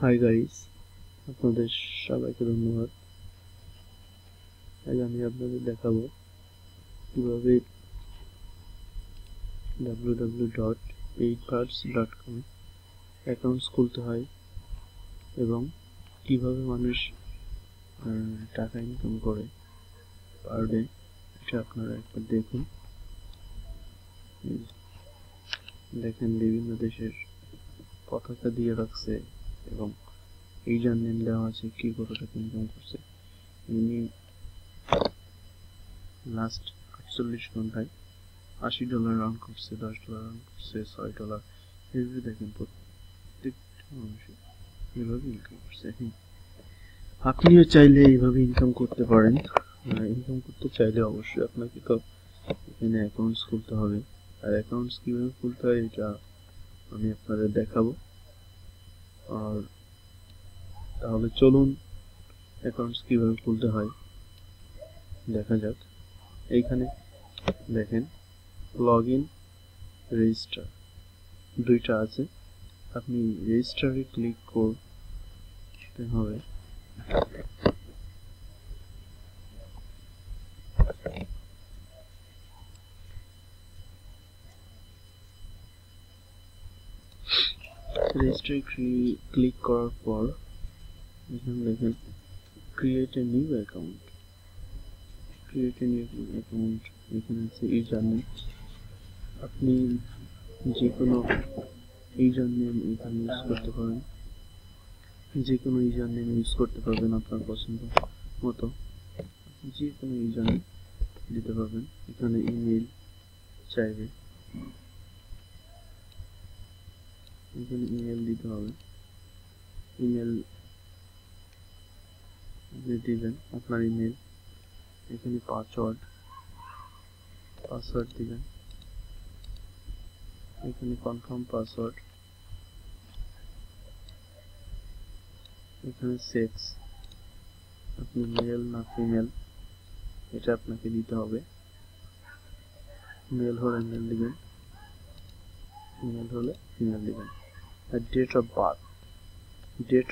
Hi guys, আপনাদের সবাইকে ধন্যবাদ। আজ আমি আপনাদের দেখাবো কিভাবে www.paidbirds.com অ্যাকাউন্টস খুলতে হয় এবং কিভাবে মানুষ টাকা ইনকাম করে পার ডে। এটা আপনারা একবার দেখুন। দেখেন বিভিন্ন দেশের পতাকা দিয়ে রাখছে এবং ইউজার নেম দেওয়া আছে, কি কত টাকা ইনকাম করছে। ইনি লাস্ট 48 ঘন্টায় $80 রান করছে, $10 রান করছে, $6। এভাবে দেখেন প্রত্যেকটা মানুষের এভাবে ইনকাম করছে। আপনিও চাইলে এইভাবে ইনকাম করতে পারেন। ইনকাম করতে চাইলে অবশ্যই আপনাকে তো এখানে অ্যাকাউন্টস খুলতে হবে, আর অ্যাকাউন্টস কীভাবে খুলতে হয় এটা আমি আপনাদের দেখাবো। আর তাহলে চলুন অ্যাকাউন্টস কীভাবে খুলতে হয় দেখা যাক। এইখানে দেখেন লগ ইন, রেজিস্টার দুইটা আছে। আপনি রেজিস্টারে ক্লিক করতে হবে। রেজিস্টারে ক্লিক করার পর এখানে দেখেন ক্রিয়েট এ নিউ অ্যাকাউন্ট। এখানে আছে ইউজার নেম। আপনি যে কোনো ইউজার নেম এখানে ইউজ করতে পারেন, যে কোনো ইউজার নেম ইউজ করতে পারবেন আপনার পছন্দ মতো। যে কোনো ইউজার নেম দিতে পারবেন। এখানে ইমেল চাইবে, এখানে ইমেল দিতে হবে। ইমেল দিবেন আপনার ইমেল। এখানে পাসওয়ার্ড দিবেন। এখানে কনফার্ম পাসওয়ার্ড। এখানে সেক্স, আপনি মেল না ফিমেল এটা আপনাকে দিতে হবে। মেল হলে মেল দিবেন, ফিমেল হলে ফিমেল দিবেন। আর ডেট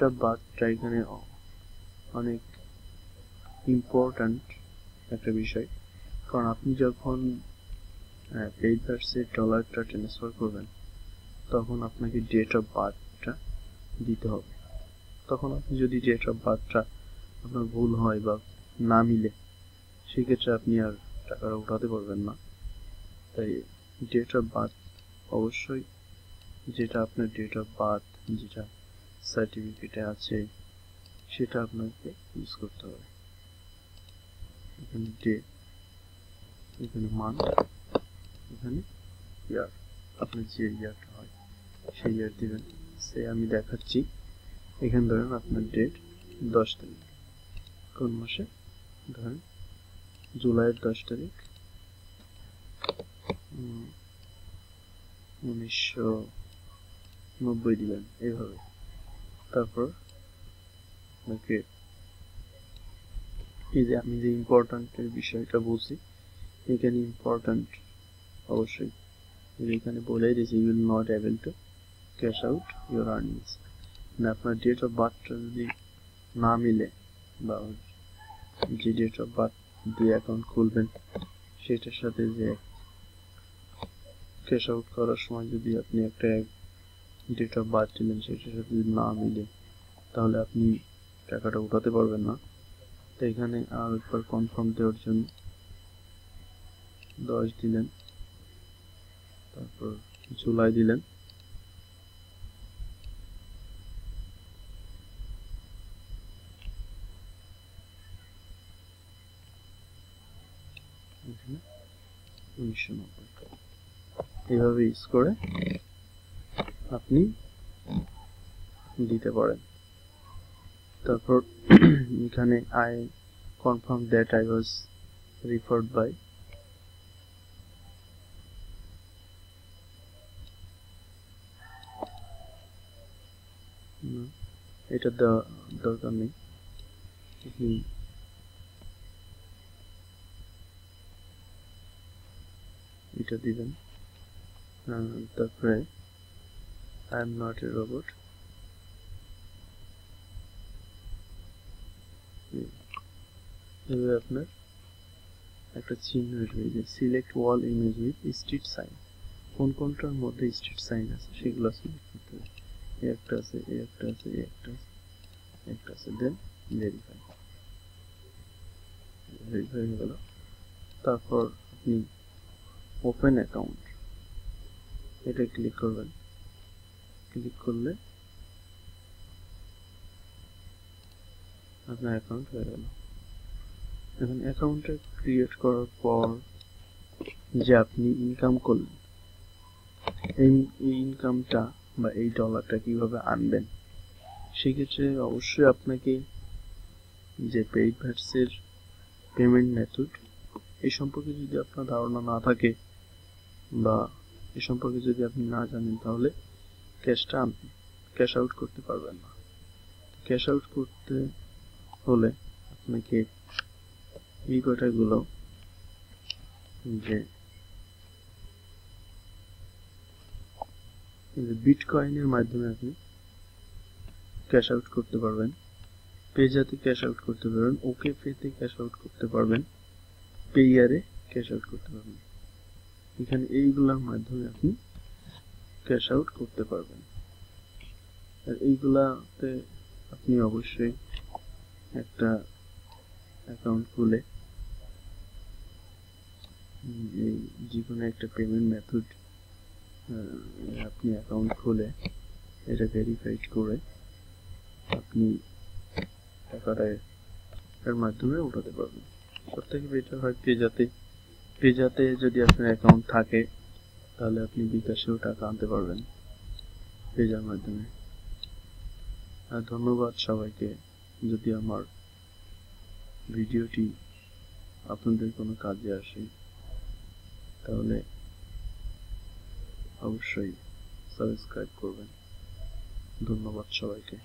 অফ বার্থটা এখানে অনেক ইম্পর্ট্যান্ট একটা বিষয়, কারণ আপনি যখন পেইডবার্ডসে ডলারটা ট্রান্সফার করবেন তখন আপনাকে ডেট অফ বার্থটা দিতে হবে। তখন আপনি যদি ডেট অফ বার্থটা আপনার ভুল হয় বা না মিলে, সেক্ষেত্রে আপনি আর টাকাটা উঠাতে পারবেন না। তাই ডেট অফ বার্থ অবশ্যই, যেটা আপনার ডেট অফ বার্থ যেটা সার্টিফিকেটে আছে সেটা আপনাকে ইউজ করতে হবে। এখানে ডে, এখানে মান্থ, এখানে ইয়ার, আপনার যে ইয়ারটা হয় সেই ইয়ার দিবেন। সে আমি দেখাচ্ছি। এখানে ধরেন আপনার ডেট 10 তারিখ, কোন মাসে? ধরেন জুলাইয়ের 10 তারিখ 1990 দিবেন এইভাবে। তারপর আপনাকে এই যে আমি যে ইম্পর্ট্যান্টের বিষয়টা বলছি, এখানে ইম্পর্ট্যান্ট অবশ্যই এখানে বলেই দিয়েছে you will not able to cash out your earnings. মানে আপনার ডেট অফ বার্থটা যদি না মিলে বা যে ডেট অফ বার্থ দিয়ে অ্যাকাউন্ট খুলবেন সেটার সাথে যে ক্যাশ আউট করার সময় যদি আপনি একটা ডেট অফ বার্থ দিলেন সেটার সাথে যদি না মিলে, তাহলে আপনি টাকাটা উঠাতে পারবেন না। তো এখানে আর একবার কনফার্ম দেওয়ার জন্য 10 দিলেন, তারপর জুলাই দিলেন, এখানে 1990। এইভাবে ইউজ করে আপনি দিতে পারেন। তারপর এখানে I confirm that I was referred by, এটা দরকার নেই। এটা দিবেন। তারপরে I am not a robot, এভাবে আপনার একটা চিহ্ন আসবে যে select all image with street sign. কোনটার মধ্যে স্ট্রিট সাইন আছে সেগুলো সিলেক্ট করতে হবে। একটা আছে, একটা আছে, একটা আছে, দেন ভেরিফাই হয়ে গেল। তারপর আপনি ওপেন অ্যাকাউন্ট এটা ক্লিক করবেন। ক্লিক করলে আপনার অ্যাকাউন্ট হয়ে গেল। এখন অ্যাকাউন্টটা ক্রিয়েট করার পর যে আপনি ইনকাম করলেন, এই ইনকামটা বা এই ডলারটা কিভাবে আনবেন, সেক্ষেত্রে অবশ্যই আপনাকে যে পেইড ভ্যাটসের পেমেন্ট মেথড এই সম্পর্কে যদি আপনার ধারণা না থাকে বা এ সম্পর্কে যদি আপনি না জানেন, তাহলে ক্যাশ আউট করতে পারবেন না। ক্যাশ আউট করতে হলে আপনাকে এই কথাগুলো যে বিটকয়েনের মাধ্যমে আপনি ক্যাশ আউট করতে পারবেন, পেজাতে ক্যাশ আউট করতে পারবেন, ওকে পেতে ক্যাশ আউট করতে পারবেন, পেয়ারে ক্যাশ আউট করতে পারবেন। এখানে এইগুলোর মাধ্যমে আপনি ক্যাশ আউট করতে পারবেন। আর এইগুলাতে আপনি অবশ্যই একটা অ্যাকাউন্ট খুলে এই যে কোনো একটা পেমেন্ট মেথড আপনি অ্যাকাউন্ট খুলে এটা ভেরিফাইড করে আপনি টাকাটা এর মাধ্যমে উঠাতে পারবেন। সব থেকে বেটার হয় পেজাতে যদি আপনার অ্যাকাউন্ট থাকে তাহলে আপনি বিকাশেও টাকা আনতে পারবেন পেজার মাধ্যমে। আর ধন্যবাদ সবাইকে। যদি আমার ভিডিওটি আপনাদের কোনো কাজে আসে তাহলে অবশ্যই সাবস্ক্রাইব করবেন। ধন্যবাদ সবাইকে।